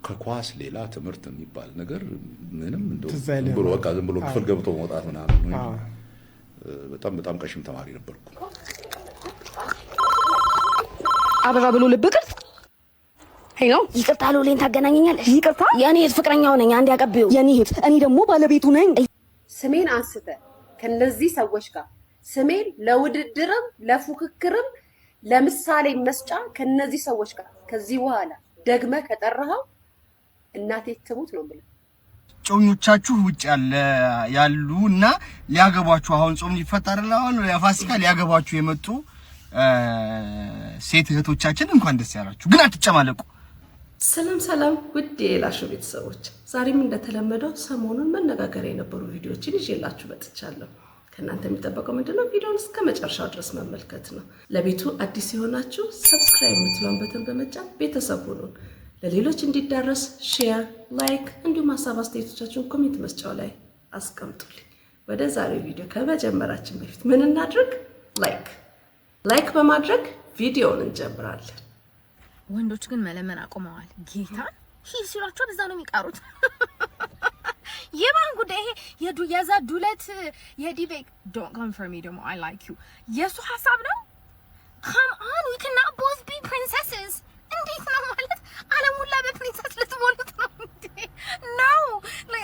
ከኳስ ሌላ ትምህርት የሚባል ነገር ምንም እንደው ዝም ብሎ ክፍል ገብቶ መውጣት ምናምን ነው። በጣም ቀሽም ተማሪ ነበርኩ። አበባ ብሎ ልብ ቅርጽ ሄሎ፣ ይቅርታ ሎሌን ታገናኘኛለሽ? ይቅርታ፣ የኔ ፍቅረኛው ነኝ። አንድ ያቀብዩ የኔ እህት፣ እኔ ደግሞ ባለቤቱ ነኝ። ስሜን አንስተ ከነዚህ ሰዎች ጋር ስሜን ለውድድርም ለፉክክርም ለምሳሌ መስጫ ከነዚህ ሰዎች ጋር ከዚህ በኋላ ደግመ ከጠራኸው እናቴ ትሙት ነው ብለ ጮኞቻችሁ ውጭ ያሉና ሊያገባችሁ አሁን ጾም ሊፈታረላ አሁን የፋሲካ ሊያገባችሁ የመጡ ሴት እህቶቻችን እንኳን ደስ ያላችሁ። ግን አትጨማለቁ። ሰላም ውድ የላሾ ቤተሰቦች፣ ዛሬም እንደተለመደው ሰሞኑን መነጋገሪያ የነበሩ ቪዲዮዎችን ይዤላችሁ መጥቻለሁ። ከእናንተ የሚጠበቀው ምንድነው? ቪዲዮውን እስከ መጨረሻው ድረስ መመልከት ነው። ለቤቱ አዲስ የሆናችሁ ሰብስክራይብ የምትለውን በተን በመጫን ቤተሰብ ሁኑን። ለሌሎች እንዲዳረስ ሼር፣ ላይክ እንዲሁም ሀሳብ አስተያየቶቻችሁን ኮሜንት መስጫው ላይ አስቀምጡልኝ። ወደ ዛሬው ቪዲዮ ከመጀመራችን በፊት ምን እናድርግ? ላይክ በማድረግ ቪዲዮውን እንጀምራለን። ወንዶች ግን መለመን አቆመዋል። ጌታ ሲሏቸው በዛ ነው የሚቀሩት። የማን ጉዳይ ይሄ? የዛ ዱለት የዲቤ ዶንት come for me ደግሞ I like you የሱ ሐሳብ ነው። come on we cannot both be princesses። እንዴት ነው ማለት አለሙላ በፕሪንሰስ ልትሞሉት ነው እንዴ? no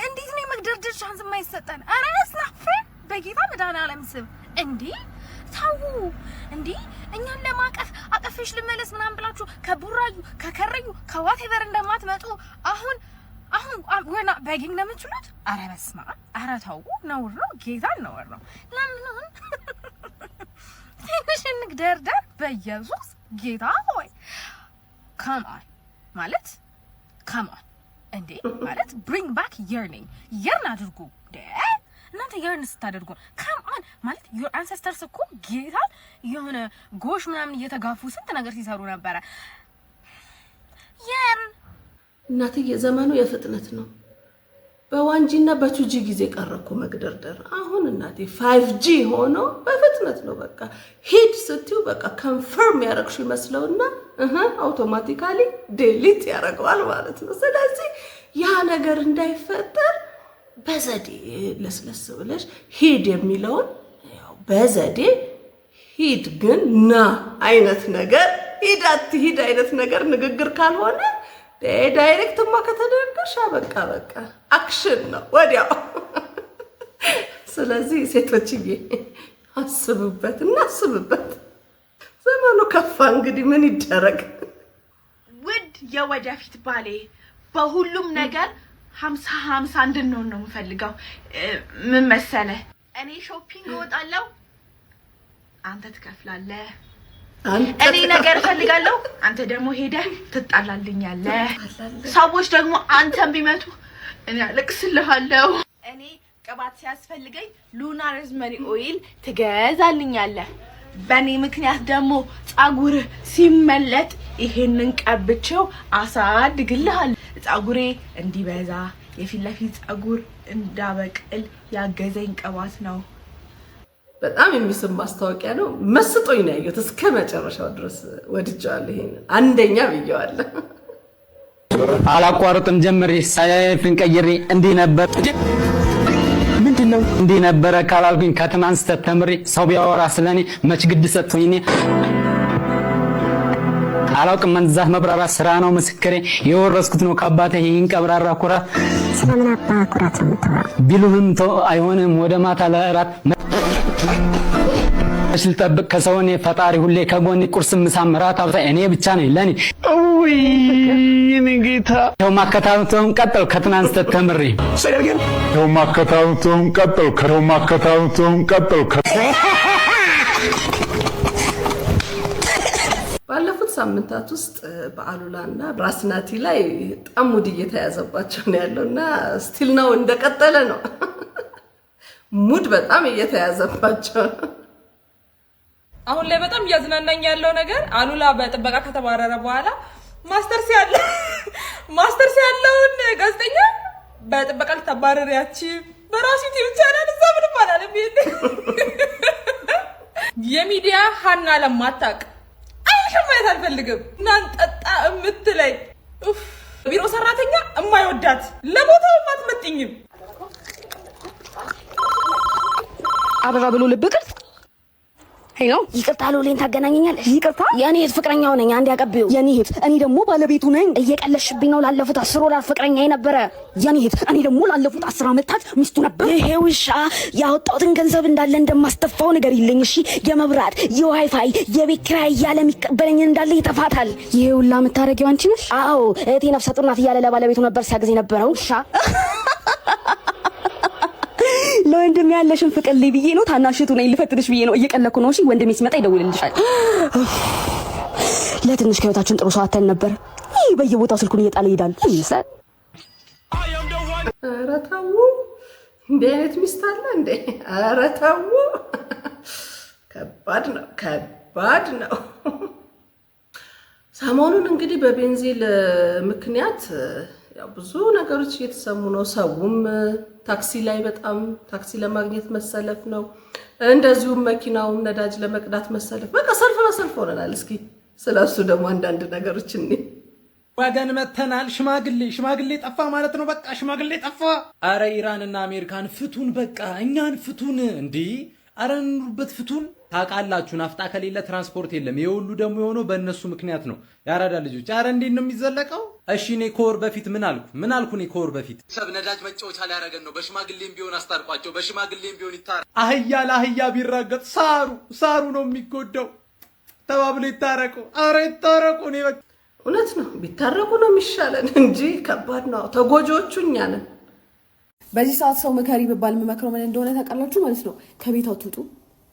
እንዴት ነው መግደርደር ቻንስ የማይሰጠን? አረ ስናፍር በጌታ መድኃኒዓለም ስም እንዴ ታው እንዴ እኛን ለማቀፍ አቀፍሽ ልመለስ ምናምን ብላችሁ ከቡራዩ ከከረዩ ከዋቴቨር እንደማትመጡ አሁን we're not begging them to let አረ በስማ አረ ታው ነው ጌታ ነው ለምን ትንሽ እንግደርደር በኢየሱስ ጌታ ሆይ come on ማለት come on እንዴ ማለት bring back yearning yearn አድርጉ እናንተ yearn ስታደርጉ come on ማለት your ancestors እኮ ጌታ የሆነ ጎሽ ምናምን እየተጋፉ ስንት ነገር ሲሰሩ ነበር። yearn እናትዬ ዘመኑ የፍጥነት ነው። በዋንጂና በቱጂ ጊዜ ቀረኩ መግደርደር። አሁን እናቴ 5G ሆኖ በፍጥነት ነው። በቃ ሂድ ስትዩ በቃ ኮንፈርም ያረግሽ ይመስለውና አውቶማቲካሊ ዲሊት ያረጋዋል ማለት ነው። ስለዚህ ያ ነገር እንዳይፈጠር በዘዴ ለስለስ ብለሽ ሂድ የሚለውን ያው በዘዴ ሂድ ግን ና አይነት ነገር ሂድ አይነት ነገር ንግግር ካልሆነ ዳይሬክትማ ከተደረገሽ በቃ አክሽን ነው ወዲያው። ስለዚህ ሴቶችዬ እናስብበት። ዘመኑ ከፋ እንግዲህ ምን ይደረግ። ውድ የወደፊት ባሌ በሁሉም ነገር 50-50 እንድንሆን ነው የምፈልገው። ምን መሰለህ? እኔ ሾፒንግ እወጣለሁ፣ አንተ ትከፍላለህ። እኔ ነገር ፈልጋለሁ፣ አንተ ደግሞ ሄደህ ትጣላልኛለህ። ሰዎች ደግሞ አንተን ቢመቱ እኔ አለቅስልሃለሁ። እኔ ቅባት ሲያስፈልገኝ ሉና ሮዝመሪ ኦይል ትገዛልኛለህ። በእኔ ምክንያት ደግሞ ጸጉርህ ሲመለጥ ይሄንን ቀብቼው አሳድግልሃለሁ። ጸጉሬ እንዲበዛ የፊት ለፊት ጸጉር እንዳበቅል ያገዘኝ ቅባት ነው። በጣም የሚስብ ማስታወቂያ ነው። መስጦኝ ነው ያየሁት እስከ መጨረሻው ድረስ ወድጃለሁ። ይሄን አንደኛ ብየዋለሁ። አላቋርጥም ጀምሬ ሳይፍን ቀይሬ እንዲህ ነበር ምንድነው እንዲህ ነበር ካላልኩኝ ከትናንት ተተምሬ ሰው ቢያወራ ስለኔ መች ግድ ሰጥቶኝ እኔ አላውቅም። መንዛት መብራራት ስራ ነው ምስክሬ የወረስኩት ነው ከአባቴ ይሄን ቀብራራ ኩራት ስለምን አባ ኩራት የምትወራ ቢሉህም ተው አይሆንም ወደ ማታ ለራት ልጠብቅ ከሰውኔ ፈጣሪ ሁሌ ከጎኔ ቁርስ ምሳም ራት አብሳይ እኔ ብቻ ነኝ ለኔ ኦይ ንጌታ ተው ማከታተውን ቀጥል ከትናንት ተተምሬ ተው ማከታተውን ቀጥል ባለፉት ሳምንታት ውስጥ በአሉላና ራስናቲ ላይ በጣም ሙድ እየተያዘባቸው ነው ያለውና ስቲል ነው እንደቀጠለ ነው። ሙድ በጣም እየተያዘባቸው ነው። አሁን ላይ በጣም እያዝናናኝ ያለው ነገር አሉላ በጥበቃ ከተባረረ በኋላ ማስተርስ ያለውን ጋዜጠኛ በጥበቃ ልታባረር ያቺ በራሱ ዩቲዩብ ቻናል እዛ ምንም አላለም። የሚዲያ ሀና ለማታቅ አይሽም ማየት አልፈልግም። እናን ጠጣ እምትለኝ ቢሮ ሰራተኛ እማይወዳት ለቦታው አትመጥኝም አበባ ብሎ ልብ ቅርጽ ሄሎ ይቅርታ ሎሌን ታገናኘኛለሽ ይቅርታ የኔ ፍቅረኛው ነኝ አንድ ያቀብዩ የኔ እህት እኔ ደግሞ ባለቤቱ ነኝ እየቀለሽብኝ ነው ላለፉት 10 ወራት ፍቅረኛ የነበረ የኔ እህት እኔ ደግሞ ላለፉት 10 ዓመታት ሚስቱ ነበር ይሄ ውሻ ያወጣሁትን ገንዘብ እንዳለ እንደማስተፋው ነገር ይለኝ እሺ የመብራት የዋይፋይ የቤት ኪራይ ያለ የሚቀበለኝ እንዳለ ይተፋታል ይሄ ሁላ የምታረጊው አንቺ ነሽ አዎ እህቴ ነፍሰ ጡር ናት እያለ ለባለቤቱ ነበር ሲያግዝ የነበረው ውሻ ለወንድም ያለሽን ፍቅር ላይ ብዬ ነው ታናሽቱ ነኝ ልፈትንሽ ብዬ ነው እየቀለኩ ነው እሺ ወንድሜ ሲመጣ ይደውልልሻል ለትንሽ ከህይወታችን ጥሩ ሰው አተን ነበር ይሄ በየቦታው ስልኩን እየጣለ ይሄዳል ይሰጥ ኧረ ተው እንዴ አይነት ሚስት አለ እንዴ ኧረ ተው ከባድ ነው ሰሞኑን እንግዲህ በቤንዚል ምክንያት ያው ብዙ ነገሮች እየተሰሙ ነው ሰውም ታክሲ ላይ በጣም ታክሲ ለማግኘት መሰለፍ ነው እንደዚሁም መኪናውን ነዳጅ ለመቅዳት መሰለፍ በቃ ሰልፍ ሆነናል እስኪ ስለሱ ደግሞ አንዳንድ ነገሮች እንዴ ወገን መተናል ሽማግሌ ጠፋ ማለት ነው በቃ ሽማግሌ ጠፋ አረ ኢራንና አሜሪካን ፍቱን በቃ እኛን ፍቱን እንዴ አረ እንሩበት ፍቱን ታቃላችሁ ናፍጣ ከሌለ ትራንስፖርት የለም የሁሉ ደግሞ የሆነው በእነሱ ምክንያት ነው ያራዳ ልጆች አረ እንዴት ነው የሚዘለቀው እሺ እኔ ኮር በፊት ምን አልኩ እኔ ኮር በፊት ሰብ ነዳጅ መጫወቻ ላይ ያረገን ነው በሽማግሌም ቢሆን አስታርቋቸው በሽማግሌም ቢሆን ይታረ አህያ ለአህያ ቢራገጥ ሳሩ ነው የሚጎዳው ተባብሎ ይታረቁ አረ ይታረቁ ነው በቃ እውነት ነው ቢታረቁ ነው የሚሻለን እንጂ ከባድ ነው ተጎጆቹ እኛ ነን በዚህ ሰዓት ሰው መከሪ በባል መመክረው ምን እንደሆነ ታውቃላችሁ ማለት ነው ከቤት አትውጡ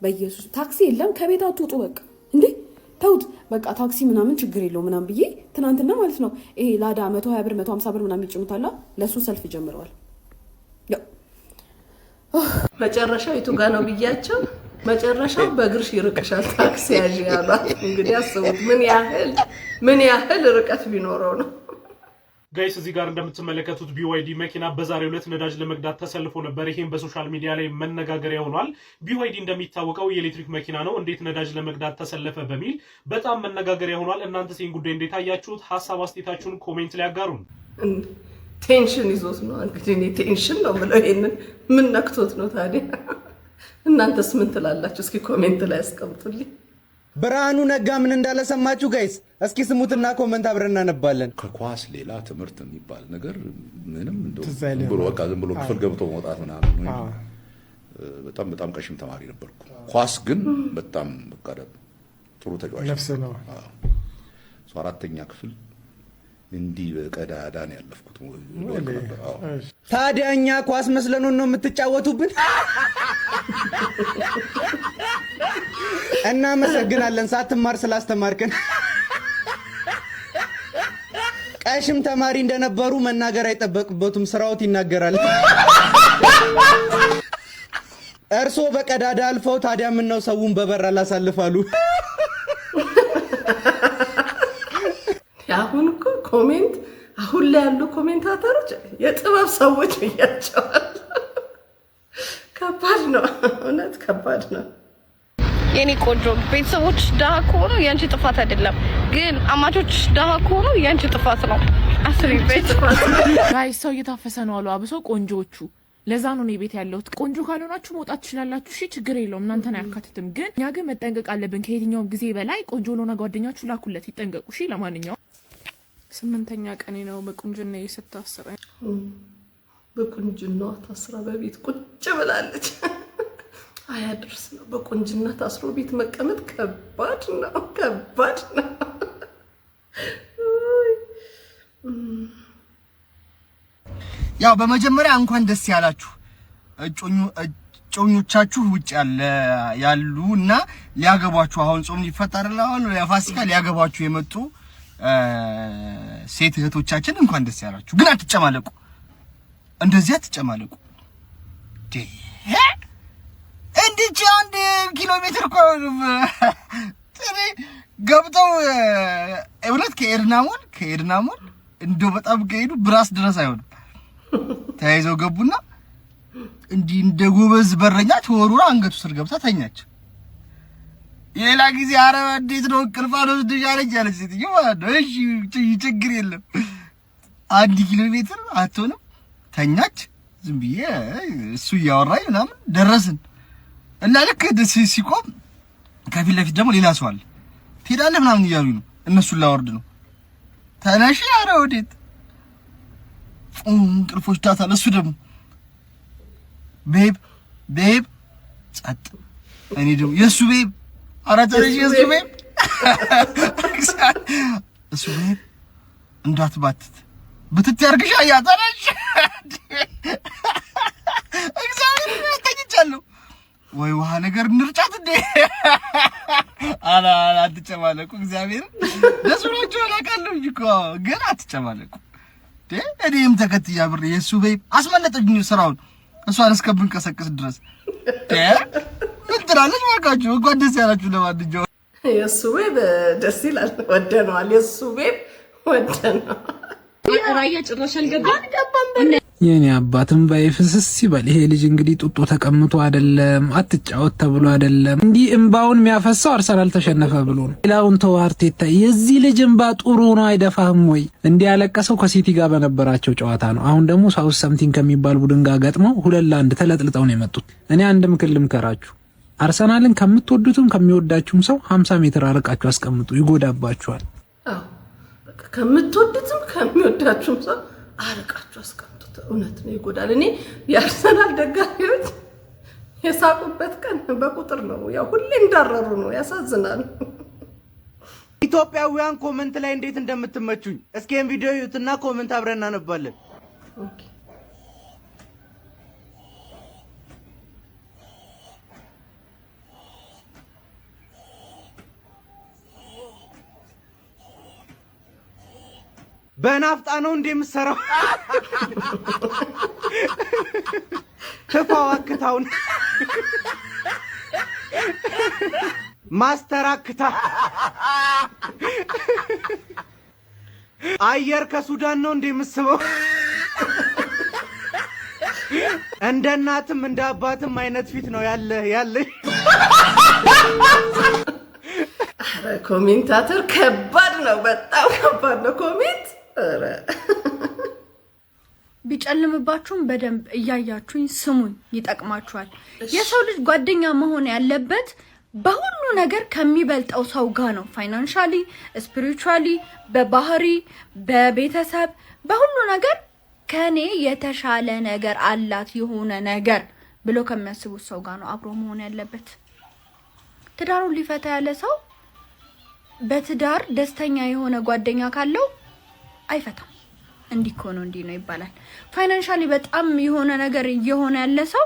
በኢየሱስ ታክሲ የለም ከቤት አትውጡ በቃ እንዴ ተውት በቃ ታክሲ ምናምን ችግር የለው ምናምን ብዬ ትናንትና ማለት ነው ይሄ ላዳ 120 ብር 150 ብር ምናምን ይጭኑታል ለሱ ሰልፍ ጀምረዋል መጨረሻው የቱ ጋር ነው ብያቸው መጨረሻው በእግርሽ ይርቅሻል ታክሲ ያዥ ያሏት እንግዲህ አስቡት ምን ያህል ርቀት ቢኖረው ነው ጋይስ እዚህ ጋር እንደምትመለከቱት BYD መኪና በዛሬው ዕለት ነዳጅ ለመቅዳት ተሰልፎ ነበር ይሄን በሶሻል ሚዲያ ላይ መነጋገሪያ ሆኗል BYD እንደሚታወቀው የኤሌክትሪክ መኪና ነው እንዴት ነዳጅ ለመቅዳት ተሰለፈ በሚል በጣም መነጋገሪያ ሆኗል እናንተ ሲን ጉዳይ እንዴት አያችሁት ሐሳብ አስተያየታችሁን ኮሜንት ላይ አጋሩን ቴንሽን ይዞት ነው እንግዲህ ቴንሽን ነው ብለው ይሄንን ምን ነክቶት ነው ታዲያ እናንተስ ምን ትላላችሁ እስኪ ኮሜንት ላይ አስቀምጡልኝ ብርሃኑ ነጋ ምን እንዳለ ሰማችሁ ጋይስ እስኪ ስሙትና ኮሜንት አብረን እናነባለን ከኳስ ሌላ ትምህርት የሚባል ነገር ምንም እንደው ዝም ብሎ ክፍል ገብቶ መውጣት ምናምን ነው በጣም ቀሽም ተማሪ ነበርኩ ኳስ ግን በጣም በቃ ጥሩ ተጫዋች ነፍስ ነው አራተኛ ክፍል እንዲህ በቀዳዳ ነው ያለፍኩት ታዲያኛ ኳስ መስለኑን ነው የምትጫወቱብን እና መሰግናለን ሳትማር ስላስተማርከን ቀሽም ተማሪ እንደነበሩ መናገር አይጠበቅበትም ስራውት ይናገራል እርሶ በቀዳዳ አልፈው ታዲያ ምን ነው ሰውን በበር አላሳልፋሉ አሁን እኮ ኮሜንት አሁን ላይ ያሉ ኮሜንታተሮች የጥበብ ሰዎች ብያቸዋል ከባድ ነው እውነት ከባድ ነው የኔ ቆንጆ ቤተሰቦች ደሃ ከሆኑ ያንቺ ጥፋት አይደለም ግን አማቾች ደሃ ከሆኑ ያንቺ ጥፋት ነው አስሪበት ጋይስ ሰው እየታፈሰ ነው አሉ አብሶ ቆንጆቹ ለዛ ነው ነው ቤት ያለውት ቆንጆ ካልሆናችሁ መውጣት ትችላላችሁ እሺ ችግር የለውም እናንተን አያካትትም ግን እኛ ግን መጠንቀቅ አለብን ከየትኛው ጊዜ በላይ ቆንጆ ለሆነ ጓደኛችሁ ላኩለት ይጠንቀቁ እሺ ለማንኛውም 8ኛ ቀኔ ነው በቁንጅና እየተታሰረ በቁንጅና ታስራ በቤት ቁጭ ብላለች አያድርስ ነው በቁንጅና ታስሮ ቤት መቀመጥ ከባድ ነው ያው በመጀመሪያ እንኳን ደስ ያላችሁ ጮኞቻችሁ ውጭ ያሉና ሊያገባችሁ አሁን ጾም ሊፈታርላ አሁን ለፋሲካ ሊያገባችሁ የመጡ ሴት እህቶቻችን እንኳን ደስ ያላችሁ ግን አትጨማለቁ እንደዚህ አትጨማለቁ እንዴት 1 ኪሎ ሜትር እኮ ገብተው እውነት ከኤድናሞል እንደው በጣም ከሄዱ ብራስ ድረስ አይሆንም ተያይዘው ገቡና እንዲህ እንደ ጎበዝ በረኛ ተወሩራ አንገቱ ስር ገብታ ተኛች የሌላ ጊዜ አረብ እንዴት ነው ቅርፋኖስ ድጃለች ያለች ሴትዮ ማለት ነው እሺ ችግር የለም 1 ኪሎ ሜትር አትሆንም ተኛች። ዝም ብዬ እሱ እያወራኝ ምናምን ደረስን እና ልክ ሲቆም ከፊት ለፊት ደግሞ ሌላ ሰው አለ። ትሄዳለህ ምናምን እያሉኝ ነው እነሱን ላወርድ ነው። ተነሽ ኧረ ወዴት እንቅልፎች ዳታል። እሱ ደግሞ ቤብ ጸጥ። እኔ ደግሞ የእሱ ቤብ ኧረ ተነሽ የእሱ ቤብ እሱ ቤብ እንዳትባትት ብትት ያርግሻ ያተነሽ እግዚአብሔር ተኝቻለሁ። ወይ ውሃ ነገር እንርጫት እንዴ? አላ አትጨማለቁ። እግዚአብሔር ደስ ብሎኝ አላውቃለሁ እኮ ግን አትጨማለቁ። እኔም ተከትያ ብር የሱ ቤብ አስመለጠኝ ስራውን እሷን እስከብንቀሰቅስ ድረስ ምን ትላለች? ዋጋችሁ እንኳን ደስ ያላችሁ። ለማንኛውም የሱ ቤብ ደስ ይላል። ወደነዋል። የሱ ቤብ ወደነዋል። ራያ ጭራሽ አልገባን የኔ አባትም ባይፍስስ ይበል። ይሄ ልጅ እንግዲህ ጡጦ ተቀምጦ አይደለም አትጫወት ተብሎ አይደለም እንዲህ እንባውን የሚያፈሰው አርሰናል ተሸነፈ ብሎ ነው። ሌላውን ተው አርቴታ፣ የዚህ ልጅ እንባ ጥሩ ነው አይደፋህም ወይ? እንዲህ ያለቀሰው ከሲቲ ጋር በነበራቸው ጨዋታ ነው። አሁን ደግሞ ሳውስ ሰምቲንግ ከሚባል ቡድን ጋር ገጥመው 2-1 ተለጥልጠው ነው የመጡት። እኔ አንድ ምክር ልምከራችሁ፣ አርሰናልን ከምትወዱትም ከሚወዳችሁም ሰው 50 ሜትር አርቃችሁ አስቀምጡ፣ ይጎዳባችኋል። አዎ በቃ ከምትወዱትም ከሚወዳችሁም ሰው አርቃችሁ አስቀምጡ። እውነት ነው፣ ይጎዳል። እኔ የአርሰናል ደጋፊዎች የሳቁበት ቀን በቁጥር ነው። ያው ሁሌ እንዳረሩ ነው። ያሳዝናል። ኢትዮጵያውያን ኮሜንት ላይ እንዴት እንደምትመቹኝ እስኪ ቪዲዮ ይዩትና ኮሜንት አብረን እናነባለን። ኦኬ በናፍጣ ነው እንዴ የምትሰራው? ተፋዋክታውን ማስተራክታ አየር ከሱዳን ነው እንዴ የምትስበው? እንደ እናትም እንደ አባትም አይነት ፊት ነው ያለ። ኮሜንታተር ከባድ ነው፣ በጣም ከባድ ነው ኮሜንት። ቢጨልምባችሁም በደንብ እያያችሁኝ ስሙኝ፣ ይጠቅማችኋል። የሰው ልጅ ጓደኛ መሆን ያለበት በሁሉ ነገር ከሚበልጠው ሰው ጋር ነው። ፋይናንሻሊ፣ ስፒሪቹዋሊ፣ በባህሪ፣ በቤተሰብ፣ በሁሉ ነገር ከኔ የተሻለ ነገር አላት የሆነ ነገር ብሎ ከሚያስቡት ሰው ጋር ነው አብሮ መሆን ያለበት። ትዳሩን ሊፈታ ያለ ሰው በትዳር ደስተኛ የሆነ ጓደኛ ካለው አይፈታም። እንዲህ እኮ ነው እንዲህ ነው ይባላል። ፋይናንሻሊ በጣም የሆነ ነገር እየሆነ ያለ ሰው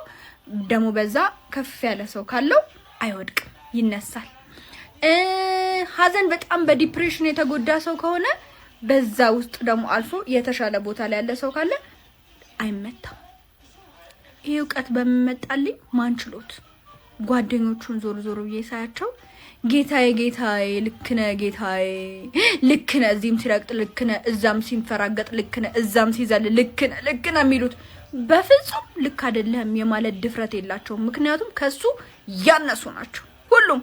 ደግሞ በዛ ከፍ ያለ ሰው ካለው አይወድቅም፣ ይነሳል። ሀዘን በጣም በዲፕሬሽን የተጎዳ ሰው ከሆነ በዛ ውስጥ ደግሞ አልፎ የተሻለ ቦታ ላይ ያለ ሰው ካለ አይመታም። ይሄ እውቀት በሚመጣልኝ ማንችሎት ጓደኞቹን ዞር ዞር ብዬ ሳያቸው ጌታዬ ልክነ ጌታዬ ልክነ፣ እዚህም ሲረግጥ ልክነ፣ እዛም ሲንፈራገጥ ልክነ፣ እዛም ሲዘል ልክነ የሚሉት በፍጹም ልክ አይደለም የማለት ድፍረት የላቸውም። ምክንያቱም ከሱ ያነሱ ናቸው። ሁሉም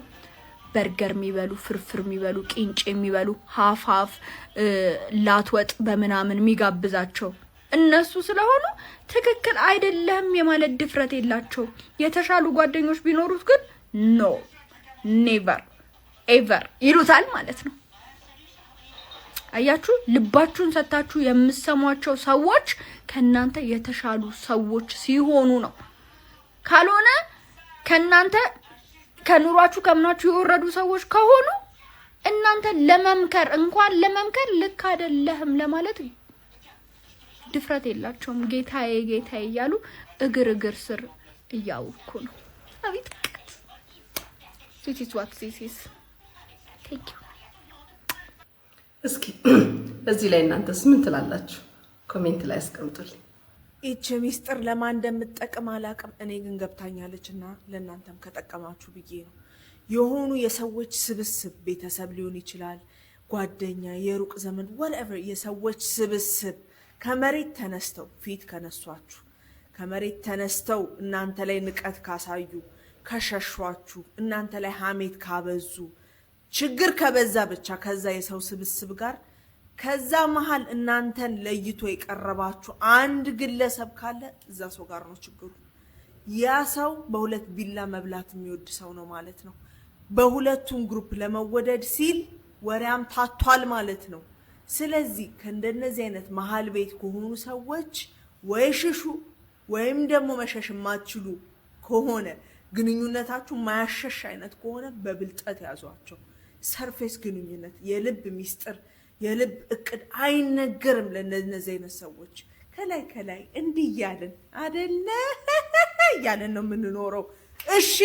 በርገር የሚበሉ፣ ፍርፍር የሚበሉ፣ ቂንጭ የሚበሉ፣ ሀፍ ላትወጥ በምናምን የሚጋብዛቸው እነሱ ስለሆኑ ትክክል አይደለም የማለት ድፍረት የላቸው። የተሻሉ ጓደኞች ቢኖሩት ግን ኖ ኔቨር ኤቨር ይሉታል ማለት ነው። አያችሁ፣ ልባችሁን ሰታችሁ የምትሰሟቸው ሰዎች ከናንተ የተሻሉ ሰዎች ሲሆኑ ነው። ካልሆነ ከናንተ ከኑሯችሁ ከምናችሁ የወረዱ ሰዎች ከሆኑ እናንተ ለመምከር እንኳን ለመምከር ልክ አይደለም ለማለት ድፍረት የላቸውም። ጌታዬ እያሉ እግር ስር እያውኩ ነው። አቤት this is what this is. Thank you. እስኪ እዚህ ላይ እናንተስ ምን ትላላችሁ? ኮሜንት ላይ አስቀምጡልኝ። እቺ ሚስጥር ለማን እንደምትጠቅም አላቅም። እኔ ግን ገብታኛለችና ለእናንተም ከጠቀማችሁ ብዬ ነው። የሆኑ የሰዎች ስብስብ፣ ቤተሰብ ሊሆን ይችላል፣ ጓደኛ፣ የሩቅ ዘመን whatever፣ የሰዎች ስብስብ ከመሬት ተነስተው ፊት ከነሷችሁ፣ ከመሬት ተነስተው እናንተ ላይ ንቀት ካሳዩ፣ ከሸሿችሁ፣ እናንተ ላይ ሀሜት ካበዙ፣ ችግር ከበዛ ብቻ ከዛ የሰው ስብስብ ጋር ከዛ መሃል እናንተን ለይቶ የቀረባችሁ አንድ ግለሰብ ካለ እዛ ሰው ጋር ነው ችግሩ። ያ ሰው በሁለት ቢላ መብላት የሚወድ ሰው ነው ማለት ነው። በሁለቱም ግሩፕ ለመወደድ ሲል ወሪያም ታቷል ማለት ነው። ስለዚህ ከእንደነዚህ አይነት መሃል ቤት ከሆኑ ሰዎች ወይ ሽሹ ወይም ደግሞ መሸሽ የማትችሉ ከሆነ ግንኙነታችሁ ማያሸሽ አይነት ከሆነ በብልጠት ያዟቸው። ሰርፌስ ግንኙነት የልብ ሚስጥር የልብ እቅድ አይነገርም ለነዚህ አይነት ሰዎች። ከላይ ከላይ እንዲህ እያልን አይደለ እያልን ነው የምንኖረው። እሺ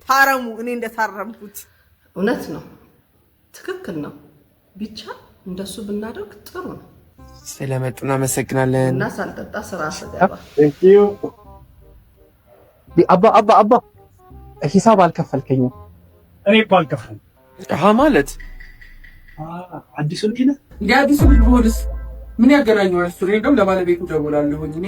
ታረሙ። እኔ እንደታረምኩት እውነት ነው፣ ትክክል ነው። ብቻ እንደሱ ብናደርግ ጥሩ ነው። ስለመጡ እናመሰግናለን። እና ሳልጠጣ ስራ ስገባ አባ ሂሳብ አልከፈልከኝም። እኔ እኮ አልከፈልም። ማለት አዲሱ ልጅ ነህ እንዴ? አዲሱ ልጅ ብሆንስ ምን ያገናኘዋል? እሱ እንደውም ለባለቤቱ ደውላለሁኝ እኔ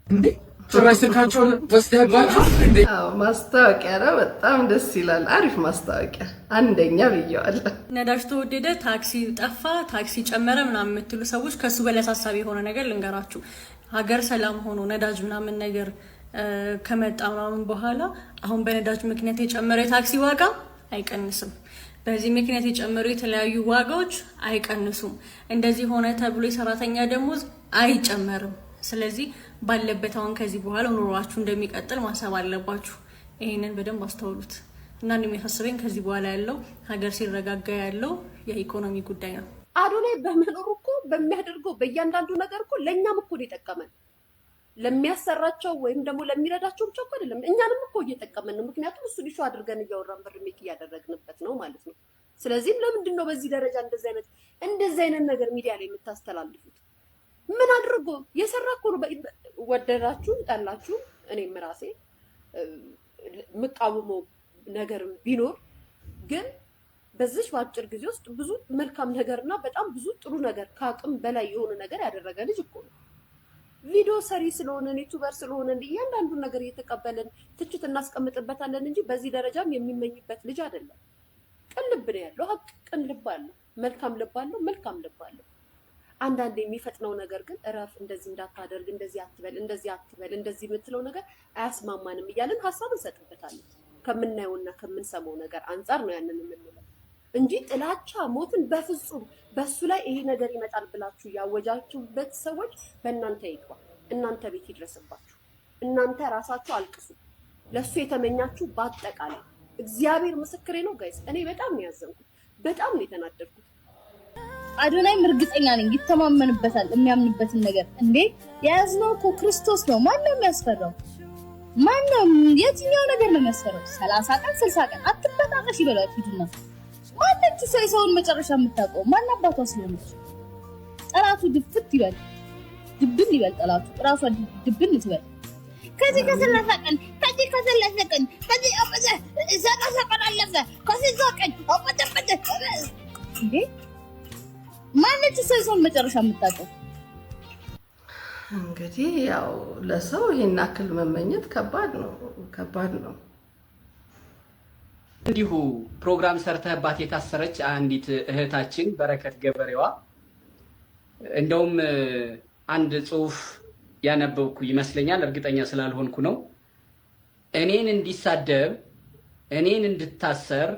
እንዴ ጭራሽ ስልካቸውን ወስደህባቸው እንዴ? አዎ ማስታወቂያ ነው። በጣም ደስ ይላል። አሪፍ ማስታወቂያ፣ አንደኛ ብየዋለሁ። ነዳጅ ተወደደ፣ ታክሲ ጠፋ፣ ታክሲ ጨመረ ምናምን የምትሉ ሰዎች ከሱ በላይ አሳሳቢ የሆነ ነገር ልንገራችሁ። ሀገር ሰላም ሆኖ ነዳጅ ምናምን ነገር ከመጣ ምናምን በኋላ አሁን በነዳጅ ምክንያት የጨመረ የታክሲ ዋጋ አይቀንስም። በዚህ ምክንያት የጨመሩ የተለያዩ ዋጋዎች አይቀንሱም። እንደዚህ ሆነ ተብሎ የሰራተኛ ደሞዝ አይጨመርም። ስለዚህ ባለበት አሁን ከዚህ በኋላ ኑሯችሁ እንደሚቀጥል ማሰብ አለባችሁ። ይሄንን በደንብ አስተውሉት እና የሚያሳስበኝ ከዚህ በኋላ ያለው ሀገር ሲረጋጋ ያለው የኢኮኖሚ ጉዳይ ነው። አዶናይ በመኖሩ እኮ በሚያደርገው በእያንዳንዱ ነገር እኮ ለእኛም እኮ የጠቀመን ለሚያሰራቸው ወይም ደግሞ ለሚረዳቸው ብቻ እኮ አይደለም፣ እኛንም እኮ እየጠቀመን ነው። ምክንያቱም እሱ ሊሾ አድርገን እያወራን ብር ሜክ እያደረግንበት ነው ማለት ነው። ስለዚህም ለምንድን ነው በዚህ ደረጃ እንደዚህ አይነት ነገር ሚዲያ ላይ የምታስተላልፉት? ምን አድርጎ የሰራ እኮ ነው። ወደዳችሁ ጠላችሁ፣ እኔም ራሴ የምቃወመው ነገር ቢኖር ግን በዚህ በአጭር ጊዜ ውስጥ ብዙ መልካም ነገርና በጣም ብዙ ጥሩ ነገር ከአቅም በላይ የሆነ ነገር ያደረገ ልጅ እኮ ነው። ቪዲዮ ሰሪ ስለሆነ ዩቲዩበር ስለሆነ እያንዳንዱን ነገር እየተቀበልን ትችት እናስቀምጥበታለን እንጂ በዚህ ደረጃም የሚመኝበት ልጅ አይደለም። ቅን ልብ ነው ያለው። ሀቅ ቅን ልብ አለው፣ መልካም ልብ አለው፣ መልካም ልብ አለው። አንዳንድ የሚፈጥነው ነገር ግን እረፍ፣ እንደዚህ እንዳታደርግ፣ እንደዚህ አትበል፣ እንደዚህ አትበል፣ እንደዚህ የምትለው ነገር አያስማማንም እያልን ሀሳብ እንሰጥበታለን። ከምናየውና ከምንሰማው ነገር አንጻር ነው ያንን የምንለው እንጂ ጥላቻ፣ ሞትን በፍጹም በሱ ላይ ይሄ ነገር ይመጣል ብላችሁ ያወጃችሁበት ሰዎች በእናንተ ይግባ፣ እናንተ ቤት ይድረስባችሁ፣ እናንተ ራሳችሁ አልቅሱ። ለሱ የተመኛችሁ በአጠቃላይ እግዚአብሔር ምስክሬ ነው ጋይስ። እኔ በጣም ነው ያዘንኩት፣ በጣም ነው የተናደድኩት። አዶናይም እርግጠኛ ነኝ ይተማመንበታል የሚያምንበትን ነገር። እንዴ የያዝነው እኮ ክርስቶስ ነው። ማን ነው የሚያስፈራው? ማን ነው? የትኛው ነገር ነው የሚያስፈራው? 30 ቀን 60 ቀን አትበጣጣሽ ይበላል ፊቱና። ማንነች ሰውን መጨረሻ የምታውቀው? ማን አባቷ ስለሆነች ጠላቱ ድፍት ይበል፣ ድብን ይበል፣ ጠላቱ ራሷ ድብን ትበል። ከዚህ ከ30 ቀን ከዚህ ከ30 ቀን ከዚህ አበዛ 30 ቀን አለፈ ከዚህ ቀን አበጠበጠ እንዴ ማነች ሰውን መጨረሻ የምታውቀው? እንግዲህ ያው ለሰው ይሄን አክል መመኘት ከባድ ነው። እንዲሁ ፕሮግራም ሰርተህባት የታሰረች አንዲት እህታችን በረከት ገበሬዋ እንደውም አንድ ጽሁፍ ያነበብኩ ይመስለኛል፣ እርግጠኛ ስላልሆንኩ ነው። እኔን እንዲሳደብ እኔን እንድታሰር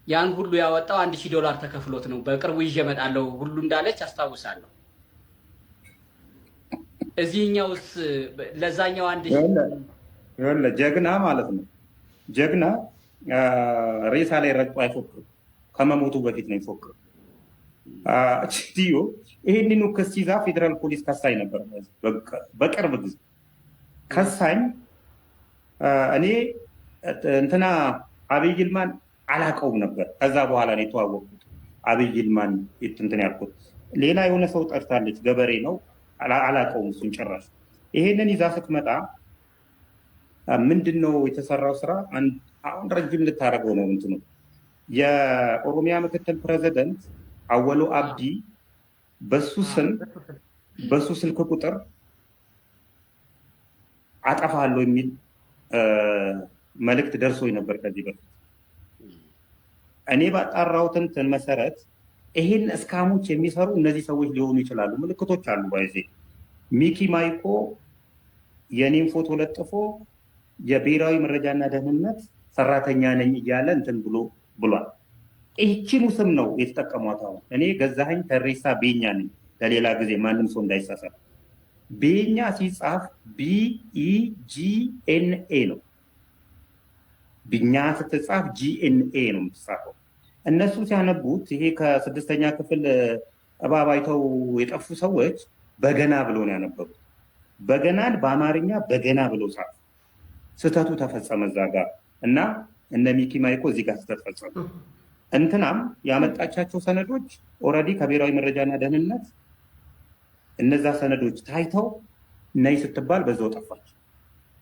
ያን ሁሉ ያወጣው $1000 ተከፍሎት ነው። በቅርቡ ይዤ እመጣለሁ ሁሉ እንዳለች አስታውሳለሁ። እዚህኛውስ ለዛኛው 1000 ጀግና ማለት ነው። ጀግና ሬሳ ላይ ረግጦ አይፎክርም፣ ከመሞቱ በፊት ነው ይፎክር። ዲዮ ይሄንኑ ክስ ይዛ ፌዴራል ፖሊስ ከሳኝ ነበር። በቅርብ ጊዜ ከሳኝ እኔ እንትና አብይ ይልማን አላቀውም ነበር። ከዛ በኋላ ነው የተዋወቁት። አብይ ይልማን እንትን ያልኩት ሌላ የሆነ ሰው ጠርታለች፣ ገበሬ ነው አላቀውም እሱን ጭራሽ። ይሄንን ይዛ ስትመጣ ምንድነው የተሰራው ስራ? አሁን ረጅም ልታደርገው ነው እንትኑ የኦሮሚያ ምክትል ፕሬዚደንት አወሎ አብዲ በሱ ስልክ ቁጥር አጠፋለሁ የሚል መልእክት ደርሶኝ ነበር ከዚህ በፊት። እኔ ባጣራሁት እንትን መሰረት ይሄን እስካሞች የሚሰሩ እነዚህ ሰዎች ሊሆኑ ይችላሉ። ምልክቶች አሉ። ባይዜ ሚኪ ማይኮ የኔን ፎቶ ለጥፎ የብሔራዊ መረጃና ደህንነት ሰራተኛ ነኝ እያለ እንትን ብሏል። ይህቺኑ ስም ነው የተጠቀሟት። አሁን እኔ ገዛኸኝ ተሬሳ ቤኛ ነኝ። ለሌላ ጊዜ ማንም ሰው እንዳይሳሳት፣ ቤኛ ሲጻፍ BEGNA ነው። ብኛ ስትጻፍ GNA ነው የምትጻፈው። እነሱ ሲያነቡት ይሄ ከ6ኛ ክፍል እባብ አይተው የጠፉ ሰዎች በገና ብለው ነው ያነበቡት። በገናን በአማርኛ በገና ብለው ጻፉ። ስህተቱ ተፈጸመ እዛ ጋር እና እነ ሚኪ ማይኮ እዚህ ጋር ስህተት ፈጸሙ። እንትናም ያመጣቻቸው ሰነዶች ኦልሬዲ ከብሔራዊ መረጃና ደህንነት እነዛ ሰነዶች ታይተው ነይ ስትባል በዛው ጠፋች፣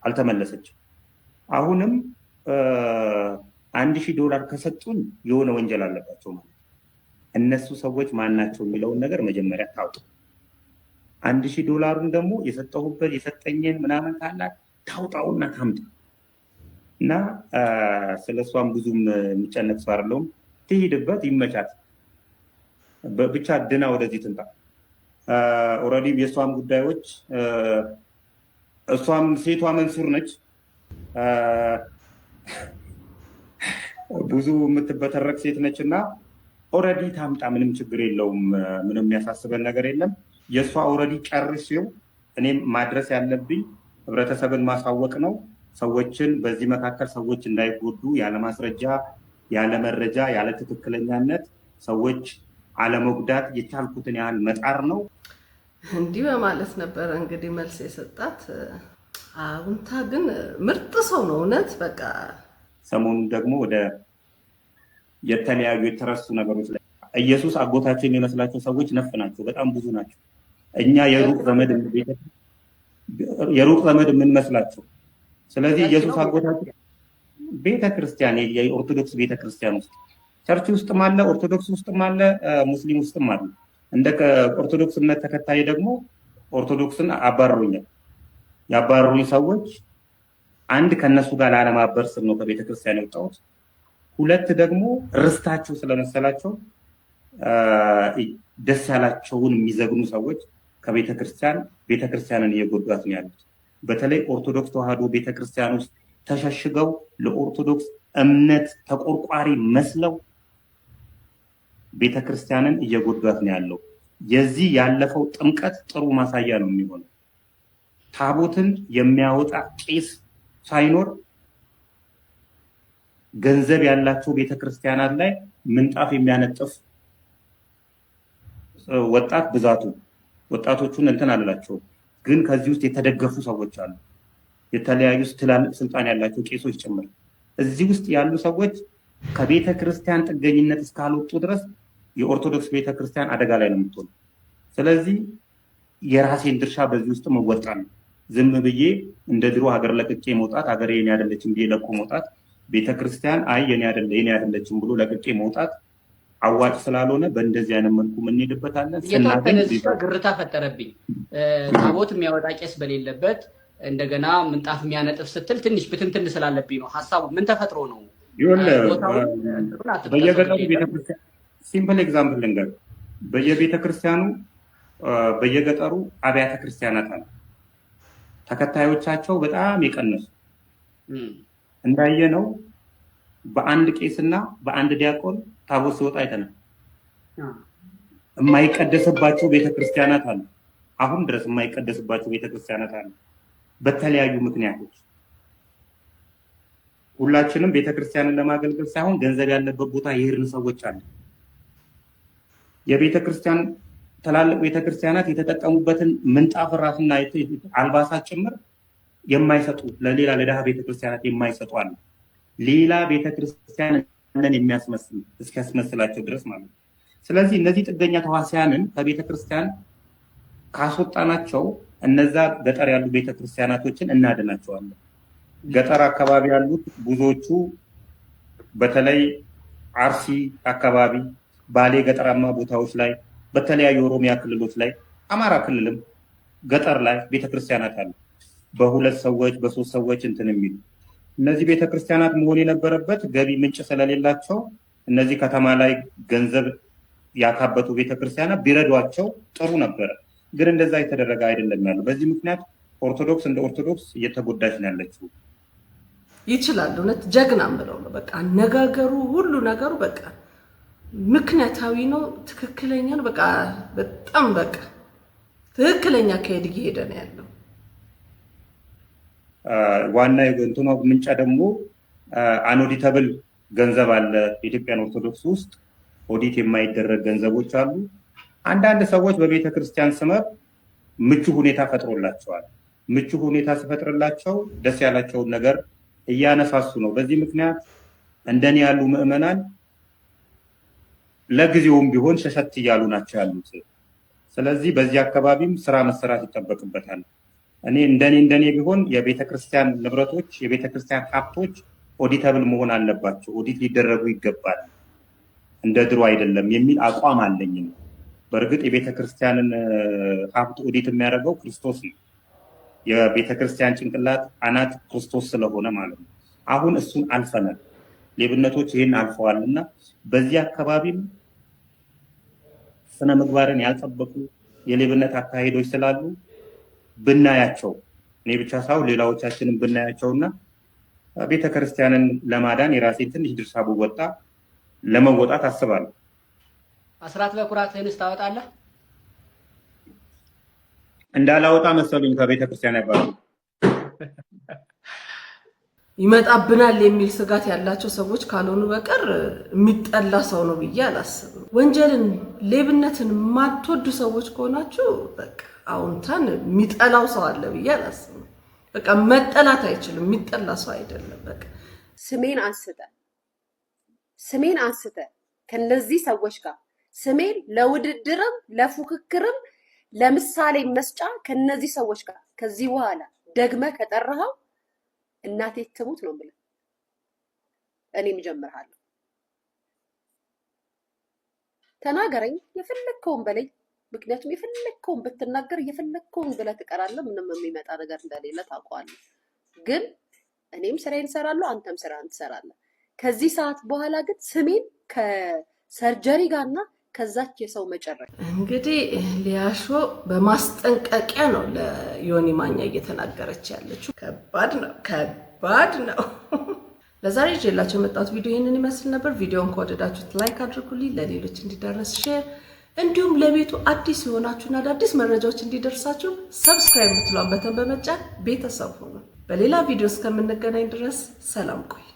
አልተመለሰችም። አሁንም $1000 ከሰጡን የሆነ ወንጀል አለባቸው ማለት እነሱ ሰዎች ማናቸው የሚለውን ነገር መጀመሪያ ታውጡ። $1000 ደግሞ የሰጠሁበት የሰጠኝን ምናምን ካላት ታውጣውና ታምጣ እና ስለሷም ብዙም የሚጨነቅ ሰው አይደለሁም። ትሄድበት፣ ይመቻት፣ ብቻ ድና ወደዚህ ትምጣ። ኦልሬዲ የእሷም ጉዳዮች እሷም ሴቷ መንሱር ነች። ብዙ የምትበተረቅ ሴት ነች እና ኦልሬዲ ታምጣ፣ ምንም ችግር የለውም። ምንም የሚያሳስበን ነገር የለም። የእሷ ኦልሬዲ ጨርሼው እኔም ማድረስ ያለብኝ ህብረተሰብን ማሳወቅ ነው። ሰዎችን በዚህ መካከል ሰዎች እንዳይጎዱ ያለ ማስረጃ፣ ያለ መረጃ፣ ያለ ትክክለኛነት ሰዎች አለመጉዳት የቻልኩትን ያህል መጣር ነው። እንዲህ በማለት ነበረ እንግዲህ መልስ የሰጣት። አሁንታ ግን ምርጥ ሰው ነው እውነት። በቃ ሰሞኑን ደግሞ ወደ የተለያዩ የተረሱ ነገሮች ላይ ኢየሱስ አጎታቸው የሚመስላቸው ሰዎች ነፍ ናቸው፣ በጣም ብዙ ናቸው። እኛ የሩቅ ዘመድ የምንመስላቸው። ስለዚህ ኢየሱስ አጎታቸው ቤተክርስቲያን፣ የኦርቶዶክስ ቤተክርስቲያን ውስጥ ቸርች ውስጥም አለ፣ ኦርቶዶክስ ውስጥም አለ፣ ሙስሊም ውስጥም አለ። እንደ ኦርቶዶክስ እምነት ተከታይ ደግሞ ኦርቶዶክስን አባረሩኛል። ያባረሩኝ ሰዎች አንድ ከነሱ ጋር ላለማበር ስል ነው ከቤተክርስቲያን የወጣሁት። ሁለት ደግሞ ርስታቸው ስለመሰላቸው ደስ ያላቸውን የሚዘግኑ ሰዎች ቤተክርስቲያንን እየጎዷት ነው ያሉት። በተለይ ኦርቶዶክስ ተዋህዶ ቤተክርስቲያን ውስጥ ተሸሽገው ለኦርቶዶክስ እምነት ተቆርቋሪ መስለው ቤተክርስቲያንን እየጎዷት ነው ያለው። የዚህ ያለፈው ጥምቀት ጥሩ ማሳያ ነው የሚሆነው። ታቦትን የሚያወጣ ቄስ ሳይኖር ገንዘብ ያላቸው ቤተክርስቲያናት ላይ ምንጣፍ የሚያነጥፍ ወጣት ብዛቱ ወጣቶቹን እንትን አላቸው። ግን ከዚህ ውስጥ የተደገፉ ሰዎች አሉ፣ የተለያዩ ትላልቅ ስልጣን ያላቸው ቄሶች ጭምር። እዚህ ውስጥ ያሉ ሰዎች ከቤተክርስቲያን ጥገኝነት እስካልወጡ ድረስ የኦርቶዶክስ ቤተክርስቲያን አደጋ ላይ ነው የምትሆነው። ስለዚህ የራሴን ድርሻ በዚህ ውስጥ መወጣት ነው። ዝም ብዬ እንደ ድሮ ሀገር ለቅቄ መውጣት፣ ሀገር የኔ አይደለችም ብዬ ለቆ መውጣት፣ ቤተክርስቲያን አይ የኔ አይደለችም ብሎ ለቅቄ መውጣት አዋጭ ስላልሆነ በእንደዚህ አይነት መልኩ የምንሄድበታለን። ግርታ ፈጠረብኝ። ታቦት የሚያወጣ ቄስ በሌለበት እንደገና ምንጣፍ የሚያነጥፍ ስትል ትንሽ ብትንትን ስላለብኝ ነው ሀሳቡ። ምን ተፈጥሮ ነው? በየገጠሩ ቤተክርስቲያን ሲምፕል ኤግዛምፕል ልንገር። በየቤተክርስቲያኑ በየገጠሩ አብያተ ክርስቲያናት አሉ፣ ተከታዮቻቸው በጣም የቀነሱ። እንዳየነው በአንድ ቄስና በአንድ ዲያቆን ታቦት ሲወጣ አይተናል። የማይቀደስባቸው ቤተክርስቲያናት አሉ፣ አሁን ድረስ የማይቀደስባቸው ቤተክርስቲያናት አሉ፣ በተለያዩ ምክንያቶች። ሁላችንም ቤተክርስቲያንን ለማገልገል ሳይሆን ገንዘብ ያለበት ቦታ የሄድን ሰዎች አሉ። የቤተክርስቲያን ትላልቅ ቤተክርስቲያናት የተጠቀሙበትን ምንጣፍ ራስና አልባሳት ጭምር የማይሰጡ ለሌላ ለድሃ ቤተክርስቲያናት የማይሰጡ አሉ። ሌላ ቤተክርስቲያንን የሚያስመስል እስኪያስመስላቸው ድረስ ማለት ነው። ስለዚህ እነዚህ ጥገኛ ተዋሲያንን ከቤተክርስቲያን ካስወጣናቸው እነዛ ገጠር ያሉ ቤተክርስቲያናቶችን እናድናቸዋለን። ገጠር አካባቢ ያሉት ብዙዎቹ በተለይ አርሲ አካባቢ፣ ባሌ ገጠራማ ቦታዎች ላይ፣ በተለያዩ ኦሮሚያ ክልሎች ላይ፣ አማራ ክልልም ገጠር ላይ ቤተክርስቲያናት አሉ። በሁለት ሰዎች በሶስት ሰዎች እንትን የሚሉ እነዚህ ቤተክርስቲያናት መሆን የነበረበት ገቢ ምንጭ ስለሌላቸው እነዚህ ከተማ ላይ ገንዘብ ያካበቱ ቤተክርስቲያናት ቢረዷቸው ጥሩ ነበረ። ግን እንደዛ የተደረገ አይደለም ያለው። በዚህ ምክንያት ኦርቶዶክስ እንደ ኦርቶዶክስ እየተጎዳች ነው ያለችው። ይችላል እውነት ጀግናም ብለው ነው በቃ አነጋገሩ ሁሉ ነገሩ በቃ ምክንያታዊ ነው፣ ትክክለኛ ነው። በቃ በጣም በቃ ትክክለኛ ከሄድ እየሄደ ነው ያለው። ዋና የእንትኗ ምንጫ ደግሞ አንኦዲተብል ገንዘብ አለ ኢትዮጵያን ኦርቶዶክስ ውስጥ ኦዲት የማይደረግ ገንዘቦች አሉ። አንዳንድ ሰዎች በቤተ ክርስቲያን ስመር ምቹ ሁኔታ ፈጥሮላቸዋል። ምቹ ሁኔታ ሲፈጥርላቸው ደስ ያላቸውን ነገር እያነሳሱ ነው። በዚህ ምክንያት እንደኔ ያሉ ምዕመናን ለጊዜውም ቢሆን ሸሸት እያሉ ናቸው ያሉት። ስለዚህ በዚህ አካባቢም ስራ መሰራት ይጠበቅበታል። እኔ እንደኔ ቢሆን የቤተ ክርስቲያን ንብረቶች የቤተ ክርስቲያን ሀብቶች ኦዲተብል መሆን አለባቸው፣ ኦዲት ሊደረጉ ይገባል፣ እንደ ድሮ አይደለም የሚል አቋም አለኝ። በእርግጥ የቤተ ክርስቲያንን ሀብት ኦዲት የሚያደርገው ክርስቶስ ነው። የቤተ ክርስቲያን ጭንቅላት አናት ክርስቶስ ስለሆነ ማለት ነው። አሁን እሱን አልፈናል። ሌብነቶች ይህን አልፈዋልና በዚህ አካባቢም ስነ ምግባርን ያልጠበቁ የሌብነት አካሄዶች ስላሉ ብናያቸው እኔ ብቻ ሳይሆን ሌላዎቻችንን ብናያቸውና ቤተክርስቲያንን ለማዳን የራሴን ትንሽ ድርሻ ብወጣ ለመወጣት አስባለሁ። አስራት በኩራትህንስ ታወጣለህ? እንዳላወጣ መሰሉኝ ከቤተክርስቲያን ያባሉ ይመጣብናል የሚል ስጋት ያላቸው ሰዎች ካልሆኑ በቀር የሚጠላ ሰው ነው ብዬ አላስብም። ወንጀልን፣ ሌብነትን የማትወዱ ሰዎች ከሆናችሁ በቃ አሁንታን የሚጠላው ሰው አለ ብዬ አላስብም። በቃ መጠላት አይችልም፣ የሚጠላ ሰው አይደለም። በቃ ስሜን አንስተ ከነዚህ ሰዎች ጋር ስሜን ለውድድርም ለፉክክርም ለምሳሌ መስጫ ከነዚህ ሰዎች ጋር ከዚህ በኋላ ደግመ ከጠራኸው እናቴ ትሙት ነው ብለ እኔም ጀምርሃለሁ። ተናገረኝ፣ የፈለከውን በለኝ። ምክንያቱም የፈለከውን ብትናገር የፈለከውን ብለህ ትቀራለህ። ምንም የሚመጣ ነገር እንደሌለ ታውቀዋለህ። ግን እኔም ስራዬን እሰራለሁ፣ አንተም ስራህን ትሰራለህ። ከዚህ ሰዓት በኋላ ግን ስሜን ከሰርጀሪ ጋርና ከዛች የሰው መጨረሻ እንግዲህ ሊያሾ በማስጠንቀቂያ ነው ለዮኒ ማኛ እየተናገረች ያለችው። ከባድ ነው። ለዛሬ ይዤላችሁ የመጣሁት ቪዲዮ ይህንን ይመስል ነበር። ቪዲዮውን ከወደዳችሁት ላይክ አድርጉልኝ፣ ለሌሎች እንዲደርስ ሼር፣ እንዲሁም ለቤቱ አዲስ የሆናችሁና አዳዲስ መረጃዎች እንዲደርሳችሁ ሰብስክራይብ የምትለውን በተን በመጫን ቤተሰብ ሁኑ። በሌላ ቪዲዮ እስከምንገናኝ ድረስ ሰላም ቆይ።